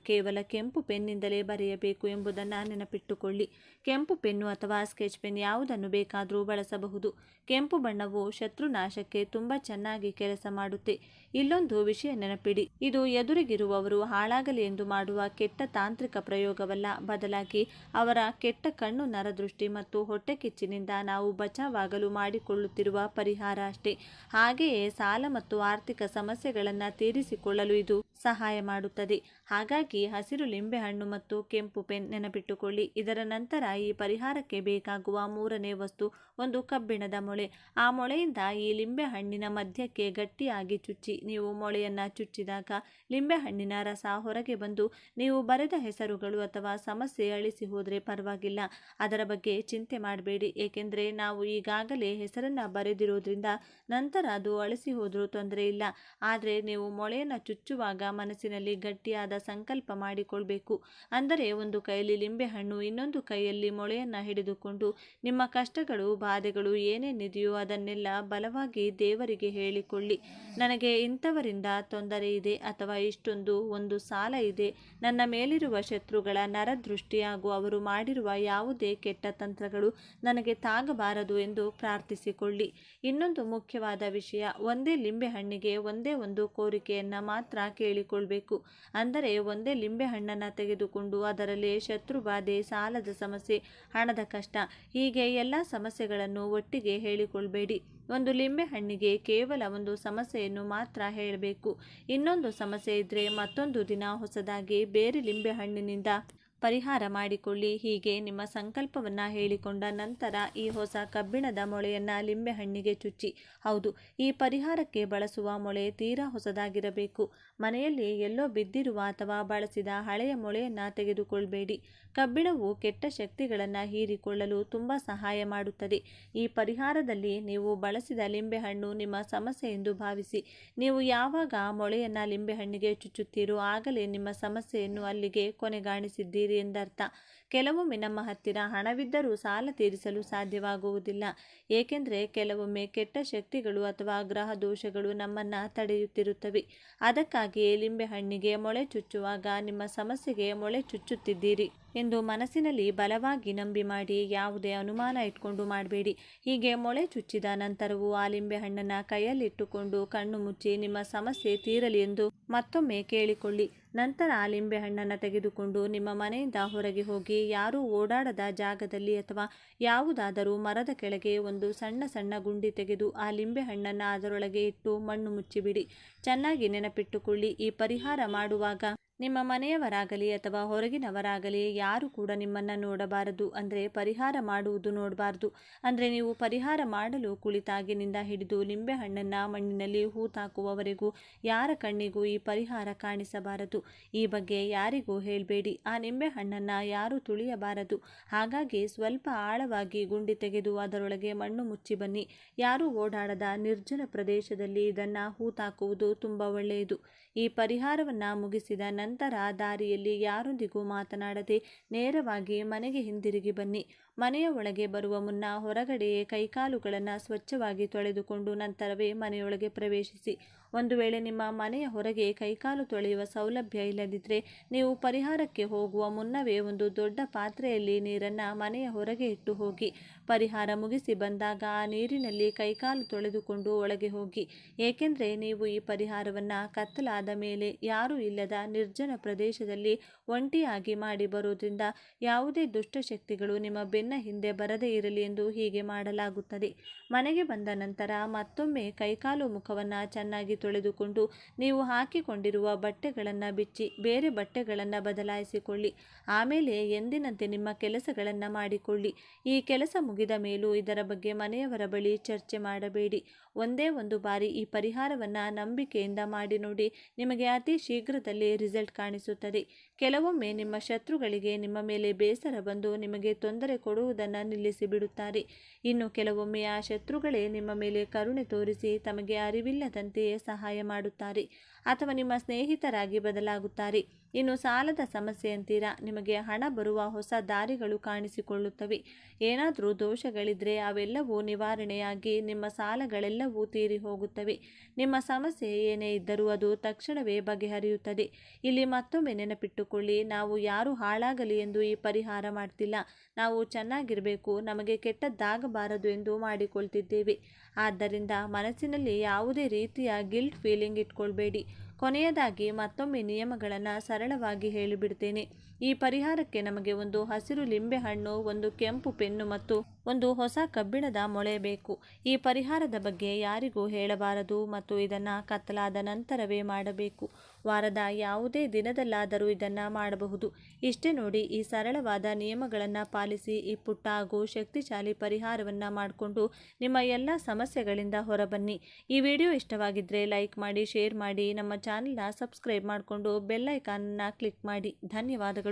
ಕೇವಲ ಕೆಂಪು ಪೆನ್ನಿಂದಲೇ ಬರೆಯಬೇಕು ಎಂಬುದನ್ನು ನೆನಪಿಟ್ಟುಕೊಳ್ಳಿ. ಕೆಂಪು ಪೆನ್ನು ಅಥವಾ ಸ್ಕೆಚ್ ಪೆನ್ ಯಾವುದನ್ನು ಬೇಕಾದರೂ ಬಳಸಬಹುದು. ಕೆಂಪು ಬಣ್ಣವು ಶತ್ರುನಾಶಕ್ಕೆ ತುಂಬ ಚೆನ್ನಾಗಿ ಕೆಲಸ ಮಾಡುತ್ತೆ. ಇಲ್ಲೊಂದು ವಿಷಯ ನೆನಪಿಡಿ, ಇದು ಎದುರಿಗಿರುವವರು ಹಾಳಾಗಲಿ ಎಂದು ಮಾಡುವ ಕೆಟ್ಟ ತಾಂತ್ರಿಕ ಪ್ರಯೋಗವಲ್ಲ, ಬದಲಾಗಿ ಅವರ ಕೆಟ್ಟ ಕಣ್ಣು ನರದೃಷ್ಟಿ ಮತ್ತು ಹೊಟ್ಟೆಕಿಚ್ಚಿನಿಂದ ನಾವು ಬಚಾವಾಗಲು ಮಾಡಿಕೊಳ್ಳುತ್ತಿರುವ ಪರಿಹಾರ ಅಷ್ಟೇ. ಹಾಗೆಯೇ ಸಾಲ ಮತ್ತು ಆರ್ಥಿಕ ಸಮಸ್ಯೆಗಳನ್ನು ತೀರಿಸಿಕೊಳ್ಳಲು ಇದು ಸಹಾಯ ಮಾಡುತ್ತದೆ. ಹಾಗಾಗಿ ಹಸಿರು ಲಿಂಬೆಹಣ್ಣು ಮತ್ತು ಕೆಂಪು ಪೆನ್ ನೆನಪಿಟ್ಟುಕೊಳ್ಳಿ. ಇದರ ನಂತರ ಈ ಪರಿಹಾರಕ್ಕೆ ಬೇಕಾಗುವ ಮೂರನೇ ವಸ್ತು ಒಂದು ಕಬ್ಬಿಣದ ಮೊಳೆ. ಆ ಮೊಳೆಯಿಂದ ಈ ಲಿಂಬೆಹಣ್ಣಿನ ಮಧ್ಯಕ್ಕೆ ಗಟ್ಟಿಯಾಗಿ ಚುಚ್ಚಿ. ನೀವು ಮೊಳೆಯನ್ನು ಚುಚ್ಚಿದಾಗ ಲಿಂಬೆಹಣ್ಣಿನ ರಸ ಹೊರಗೆ ಬಂದು ನೀವು ಬರೆದ ಹೆಸರುಗಳು ಅಥವಾ ಸಮಸ್ಯೆ ಅಳಿಸಿ ಹೋದರೆ ಪರವಾಗಿಲ್ಲ, ಅದರ ಬಗ್ಗೆ ಚಿಂತೆ ಮಾಡಬೇಡಿ. ಏಕೆಂದರೆ ನಾವು ಈಗಾಗಲೇ ಹೆಸರನ್ನು ಬರೆದಿರೋದ್ರಿಂದ ನಂತರ ಅದು ಅಳಿಸಿ ಹೋದರೂ ತೊಂದರೆ ಇಲ್ಲ. ಆದರೆ ನೀವು ಮೊಳೆಯನ್ನು ಚುಚ್ಚುವಾಗ ಮನಸ್ಸಿನಲ್ಲಿ ಗಟ್ಟಿಯಾದ ಸಂಕಲ್ಪ ಮಾಡಿಕೊಳ್ಬೇಕು. ಅಂದರೆ ಒಂದು ಕೈಯಲ್ಲಿ ಲಿಂಬೆಹಣ್ಣು, ಇನ್ನೊಂದು ಕೈಯಲ್ಲಿ ಮೊಳೆಯನ್ನು ಹಿಡಿದುಕೊಂಡು ನಿಮ್ಮ ಕಷ್ಟಗಳು ಬಾಧೆಗಳು ಏನೇನಿದೆಯೋ ಅದನ್ನೆಲ್ಲ ಬಲವಾಗಿ ದೇವರಿಗೆ ಹೇಳಿಕೊಳ್ಳಿ. ನನಗೆ ಇಂಥವರಿಂದ ತೊಂದರೆ ಇದೆ ಅಥವಾ ಒಂದು ಸಾಲ ಇದೆ, ನನ್ನ ಮೇಲಿರುವ ಶತ್ರುಗಳ ನರದೃಷ್ಟಿ ಹಾಗೂ ಅವರು ಮಾಡಿರುವ ಯಾವುದೇ ಕೆಟ್ಟ ತಂತ್ರಗಳು ನನಗೆ ತಾಗಬಾರದು ಎಂದು ಪ್ರಾರ್ಥಿಸಿಕೊಳ್ಳಿ. ಇನ್ನೊಂದು ಮುಖ್ಯವಾದ ವಿಷಯ, ಒಂದೇ ಲಿಂಬೆಹಣ್ಣಿಗೆ ಒಂದೇ ಒಂದು ಕೋರಿಕೆಯನ್ನು ಮಾತ್ರ ಕೇಳಿಕೊಳ್ಬೇಕು. ಅಂದರೆ ಒಂದೇ ಲಿಂಬೆಹಣ್ಣನ್ನು ತೆಗೆದುಕೊಂಡು ಅದರಲ್ಲಿ ಶತ್ರುಬಾಧೆ, ಸಾಲದ ಸಮಸ್ಯೆ, ಹಣದ ಕಷ್ಟ ಹೀಗೆ ಎಲ್ಲ ಸಮಸ್ಯೆಗಳನ್ನು ಒಟ್ಟಿಗೆ ಹೇಳಿಕೊಳ್ಬೇಡಿ. ಒಂದು ಲಿಂಬೆಹಣ್ಣಿಗೆ ಕೇವಲ ಒಂದು ಸಮಸ್ಯೆಯನ್ನು ಮಾತ್ರ ಹೇಳಬೇಕು. ಇನ್ನೊಂದು ಸಮಸ್ಯೆ ಇದ್ದರೆ ಮತ್ತೊಂದು ದಿನ ಹೊಸದಾಗಿ ಬೇರೆ ಲಿಂಬೆಹಣ್ಣಿನಿಂದ ಪರಿಹಾರ ಮಾಡಿಕೊಳ್ಳಿ. ಹೀಗೆ ನಿಮ್ಮ ಸಂಕಲ್ಪವನ್ನು ಹೇಳಿಕೊಂಡ ನಂತರ ಈ ಹೊಸ ಕಬ್ಬಿಣದ ಮೊಳೆಯನ್ನು ಲಿಂಬೆಹಣ್ಣಿಗೆ ಚುಚ್ಚಿ. ಹೌದು, ಈ ಪರಿಹಾರಕ್ಕೆ ಬಳಸುವ ಮೊಳೆ ತೀರಾ ಹೊಸದಾಗಿರಬೇಕು. ಮನೆಯಲ್ಲಿ ಎಲ್ಲೋ ಬಿದ್ದಿರುವ ಅಥವಾ ಬಳಸಿದ ಹಳೆಯ ಮೊಳೆಯನ್ನು ತೆಗೆದುಕೊಳ್ಬೇಡಿ. ಕಬ್ಬಿಣವು ಕೆಟ್ಟ ಶಕ್ತಿಗಳನ್ನು ಹೀರಿಕೊಳ್ಳಲು ತುಂಬ ಸಹಾಯ ಮಾಡುತ್ತದೆ. ಈ ಪರಿಹಾರದಲ್ಲಿ ನೀವು ಬಳಸಿದ ಲಿಂಬೆಹಣ್ಣು ನಿಮ್ಮ ಸಮಸ್ಯೆ ಎಂದು ಭಾವಿಸಿ. ನೀವು ಯಾವಾಗ ಮೊಳೆಯನ್ನು ಲಿಂಬೆಹಣ್ಣಿಗೆ ಚುಚ್ಚುತ್ತೀರೋ ಆಗಲೇ ನಿಮ್ಮ ಸಮಸ್ಯೆಯನ್ನು ಅಲ್ಲಿಗೆ ಕೊನೆಗಾಣಿಸಿದ್ದೀರಿ ಎಂದರ್ಥ. ಕೆಲವೊಮ್ಮೆ ನಮ್ಮ ಹತ್ತಿರ ಹಣವಿದ್ದರೂ ಸಾಲ ತೀರಿಸಲು ಸಾಧ್ಯವಾಗುವುದಿಲ್ಲ. ಏಕೆಂದರೆ ಕೆಲವೊಮ್ಮೆ ಕೆಟ್ಟ ಶಕ್ತಿಗಳು ಅಥವಾ ಗ್ರಹ ದೋಷಗಳು ನಮ್ಮನ್ನು ತಡೆಯುತ್ತಿರುತ್ತವೆ. ಅದಕ್ಕಾಗಿಯೇ ಲಿಂಬೆಹಣ್ಣಿಗೆ ಮೊಳೆ ಚುಚ್ಚುವಾಗ ನಿಮ್ಮ ಸಮಸ್ಯೆಗೆ ಮೊಳೆ ಚುಚ್ಚುತ್ತಿದ್ದೀರಿ ಎಂದು ಮನಸ್ಸಿನಲ್ಲಿ ಬಲವಾಗಿ ನಂಬಿ ಮಾಡಿ. ಯಾವುದೇ ಅನುಮಾನ ಇಟ್ಕೊಂಡು ಮಾಡಬೇಡಿ. ಹೀಗೆ ಮೊಳೆ ಚುಚ್ಚಿದ ನಂತರವೂ ಆ ಲಿಂಬೆಹಣ್ಣನ್ನು ಕೈಯಲ್ಲಿಟ್ಟುಕೊಂಡು ಕಣ್ಣು ಮುಚ್ಚಿ ನಿಮ್ಮ ಸಮಸ್ಯೆ ತೀರಲಿ ಎಂದು ಮತ್ತೊಮ್ಮೆ ಕೇಳಿಕೊಳ್ಳಿ. ನಂತರ ಆ ಲಿಂಬೆಹಣ್ಣನ್ನು ತೆಗೆದುಕೊಂಡು ನಿಮ್ಮ ಮನೆಯಿಂದ ಹೊರಗೆ ಹೋಗಿ ಯಾರೂ ಓಡಾಡದ ಜಾಗದಲ್ಲಿ ಅಥವಾ ಯಾವುದಾದರೂ ಮರದ ಕೆಳಗೆ ಒಂದು ಸಣ್ಣ ಗುಂಡಿ ತೆಗೆದು ಆ ಲಿಂಬೆಹಣ್ಣನ್ನು ಅದರೊಳಗೆ ಇಟ್ಟು ಮಣ್ಣು ಮುಚ್ಚಿಬಿಡಿ. ಚೆನ್ನಾಗಿ ನೆನಪಿಟ್ಟುಕೊಳ್ಳಿ, ಈ ಪರಿಹಾರ ಮಾಡುವಾಗ ನಿಮ್ಮ ಮನೆಯವರಾಗಲಿ ಅಥವಾ ಹೊರಗಿನವರಾಗಲಿ ಯಾರು ಕೂಡ ನಿಮ್ಮನ್ನು ನೋಡಬಾರದು. ಅಂದರೆ ಪರಿಹಾರ ಮಾಡುವುದು ನೋಡಬಾರ್ದು. ಅಂದರೆ ನೀವು ಪರಿಹಾರ ಮಾಡಲು ಕುಳಿತಾಗಿನಿಂದ ಹಿಡಿದು ಲಿಂಬೆಹಣ್ಣನ್ನು ಮಣ್ಣಿನಲ್ಲಿ ಹೂತಾಕುವವರೆಗೂ ಯಾರ ಕಣ್ಣಿಗೂ ಈ ಪರಿಹಾರ ಕಾಣಿಸಬಾರದು. ಈ ಬಗ್ಗೆ ಯಾರಿಗೂ ಹೇಳಬೇಡಿ. ಆ ನಿಂಬೆಹಣ್ಣನ್ನು ಯಾರೂ ತುಳಿಯಬಾರದು. ಹಾಗಾಗಿ ಸ್ವಲ್ಪ ಆಳವಾಗಿ ಗುಂಡಿ ತೆಗೆದು ಅದರೊಳಗೆ ಮಣ್ಣು ಮುಚ್ಚಿ ಬನ್ನಿ. ಯಾರೂ ಓಡಾಡದ ನಿರ್ಜನ ಪ್ರದೇಶದಲ್ಲಿ ಇದನ್ನು ಹೂತಾಕುವುದು ತುಂಬ ಒಳ್ಳೆಯದು. ಈ ಪರಿಹಾರವನ್ನು ಮುಗಿಸಿದ ನಂತರ ದಾರಿಯಲ್ಲಿ ಯಾರೊಂದಿಗೂ ಮಾತನಾಡದೆ ನೇರವಾಗಿ ಮನೆಗೆ ಹಿಂದಿರುಗಿ ಬನ್ನಿ. ಮನೆಯ ಒಳಗೆ ಬರುವ ಮುನ್ನ ಹೊರಗಡೆಯೇ ಕೈಕಾಲುಗಳನ್ನು ಸ್ವಚ್ಛವಾಗಿ ತೊಳೆದುಕೊಂಡು ನಂತರವೇ ಮನೆಯೊಳಗೆ ಪ್ರವೇಶಿಸಿ. ಒಂದು ವೇಳೆ ನಿಮ್ಮ ಮನೆಯ ಹೊರಗೆ ಕೈಕಾಲು ತೊಳೆಯುವ ಸೌಲಭ್ಯ ಇಲ್ಲದಿದ್ದರೆ ನೀವು ಪರಿಹಾರಕ್ಕೆ ಹೋಗುವ ಮುನ್ನವೇ ಒಂದು ದೊಡ್ಡ ಪಾತ್ರೆಯಲ್ಲಿ ನೀರನ್ನು ಮನೆಯ ಹೊರಗೆ ಇಟ್ಟು ಹೋಗಿ. ಪರಿಹಾರ ಮುಗಿಸಿ ಬಂದಾಗ ಆ ನೀರಿನಲ್ಲಿ ಕೈಕಾಲು ತೊಳೆದುಕೊಂಡು ಒಳಗೆ ಹೋಗಿ. ಏಕೆಂದರೆ ನೀವು ಈ ಪರಿಹಾರವನ್ನು ಕತ್ತಲಾದ ಮೇಲೆ ಯಾರೂ ಇಲ್ಲದ ನಿರ್ಜನ ಪ್ರದೇಶದಲ್ಲಿ ಒಂಟಿಯಾಗಿ ಮಾಡಿ ಬರೋದ್ರಿಂದ ಯಾವುದೇ ದುಷ್ಟಶಕ್ತಿಗಳು ನಿಮ್ಮ ಬೆನ್ನ ಹಿಂದೆ ಬರದೇ ಇರಲಿ ಎಂದು ಹೀಗೆ ಮಾಡಲಾಗುತ್ತದೆ. ಮನೆಗೆ ಬಂದ ನಂತರ ಮತ್ತೊಮ್ಮೆ ಕೈಕಾಲು ಮುಖವನ್ನು ಚೆನ್ನಾಗಿ ತೊಳೆದುಕೊಂಡು ನೀವು ಹಾಕಿಕೊಂಡಿರುವ ಬಟ್ಟೆಗಳನ್ನು ಬಿಚ್ಚಿ ಬೇರೆ ಬಟ್ಟೆಗಳನ್ನು ಬದಲಾಯಿಸಿಕೊಳ್ಳಿ. ಆಮೇಲೆ ಎಂದಿನಂತೆ ನಿಮ್ಮ ಕೆಲಸಗಳನ್ನು ಮಾಡಿಕೊಳ್ಳಿ. ಈ ಕೆಲಸ ಮುಗಿದ ಮೇಲೂ ಇದರ ಬಗ್ಗೆ ಮನೆಯವರ ಬಳಿ ಚರ್ಚೆ ಮಾಡಬೇಡಿ. ಒಂದೇ ಒಂದು ಬಾರಿ ಈ ಪರಿಹಾರವನ್ನು ನಂಬಿಕೆಯಿಂದ ಮಾಡಿ ನೋಡಿ. ನಿಮಗೆ ಅತಿ ಶೀಘ್ರದಲ್ಲೇ ರಿಸಲ್ಟ್ ಕಾಣಿಸುತ್ತದೆ. ಕೆಲವೊಮ್ಮೆ ನಿಮ್ಮ ಶತ್ರುಗಳಿಗೆ ನಿಮ್ಮ ಮೇಲೆ ಬೇಸರ ಬಂದು ನಿಮಗೆ ತೊಂದರೆ ಕೊಡುವುದನ್ನು ನಿಲ್ಲಿಸಿ ಬಿಡುತ್ತಾರೆ. ಇನ್ನು ಕೆಲವೊಮ್ಮೆ ಆ ಶತ್ರುಗಳೇ ನಿಮ್ಮ ಮೇಲೆ ಕರುಣೆ ತೋರಿಸಿ ತಮಗೆ ಅರಿವಿಲ್ಲದಂತೆಯೇ ಸಹಾಯ ಮಾಡುತ್ತಾರೆ ಅಥವಾ ನಿಮ್ಮ ಸ್ನೇಹಿತರಾಗಿ ಬದಲಾಗುತ್ತಾರೆ. ಇನ್ನು ಸಾಲದ ಸಮಸ್ಯೆ ಅಂತೀರಾ, ನಿಮಗೆ ಹಣ ಬರುವ ಹೊಸ ದಾರಿಗಳು ಕಾಣಿಸಿಕೊಳ್ಳುತ್ತವೆ. ಏನಾದರೂ ದೋಷಗಳಿದ್ರೆ ಅವೆಲ್ಲವೂ ನಿವಾರಣೆಯಾಗಿ ನಿಮ್ಮ ಸಾಲಗಳೆಲ್ಲವೂ ತೀರಿ ಹೋಗುತ್ತವೆ. ನಿಮ್ಮ ಸಮಸ್ಯೆ ಏನೇ ಇದ್ದರೂ ಅದು ತಕ್ಷಣವೇ ಬಗೆಹರಿಯುತ್ತದೆ. ಇಲ್ಲಿ ಮತ್ತೊಮ್ಮೆ ನೆನಪಿಟ್ಟುಕೊಳ್ಳಿ, ನಾವು ಯಾರು ಹಾಳಾಗಲಿ ಎಂದು ಈ ಪರಿಹಾರ ಮಾಡ್ತಿಲ್ಲ. ನಾವು ಚೆನ್ನಾಗಿರಬೇಕು, ನಮಗೆ ಕೆಟ್ಟದ್ದಾಗಬಾರದು ಎಂದು ಮಾಡಿಕೊಳ್ತಿದ್ದೇವೆ. ಆದ್ದರಿಂದ ಮನಸ್ಸಿನಲ್ಲಿ ಯಾವುದೇ ರೀತಿಯ ಗಿಲ್ಟ್ ಫೀಲಿಂಗ್ ಇಟ್ಕೊಳ್ಬೇಡಿ. ಕೊನೆಯದಾಗಿ ಮತ್ತೊಮ್ಮೆ ನಿಯಮಗಳನ್ನು ಸರಳವಾಗಿ ಹೇಳಿಬಿಡ್ತೇನೆ. ಈ ಪರಿಹಾರಕ್ಕೆ ನಮಗೆ ಒಂದು ಹಸಿರು ಲಿಂಬೆಹಣ್ಣು, ಒಂದು ಕೆಂಪು ಪೆನ್ನು ಮತ್ತು ಒಂದು ಹೊಸ ಕಬ್ಬಿಣದ ಮೊಳೆ ಬೇಕು. ಈ ಪರಿಹಾರದ ಬಗ್ಗೆ ಯಾರಿಗೂ ಹೇಳಬಾರದು ಮತ್ತು ಇದನ್ನು ಕತ್ತಲಾದ ನಂತರವೇ ಮಾಡಬೇಕು. ವಾರದ ಯಾವುದೇ ದಿನದಲ್ಲಾದರೂ ಇದನ್ನು ಮಾಡಬಹುದು. ಇಷ್ಟೇ ನೋಡಿ, ಈ ಸರಳವಾದ ನಿಯಮಗಳನ್ನು ಪಾಲಿಸಿ ಈ ಪುಟ್ಟ ಹಾಗೂ ಶಕ್ತಿಶಾಲಿ ಪರಿಹಾರವನ್ನು ಮಾಡಿಕೊಂಡು ನಿಮ್ಮ ಎಲ್ಲ ಸಮಸ್ಯೆಗಳಿಂದ ಹೊರಬನ್ನಿ. ಈ ವಿಡಿಯೋ ಇಷ್ಟವಾಗಿದ್ದರೆ ಲೈಕ್ ಮಾಡಿ, ಶೇರ್ ಮಾಡಿ, ನಮ್ಮ ಚಾನೆಲ್ನ ಸಬ್ಸ್ಕ್ರೈಬ್ ಮಾಡಿಕೊಂಡು ಬೆಲ್ ಐಕಾನನ್ನು ಕ್ಲಿಕ್ ಮಾಡಿ. ಧನ್ಯವಾದಗಳು.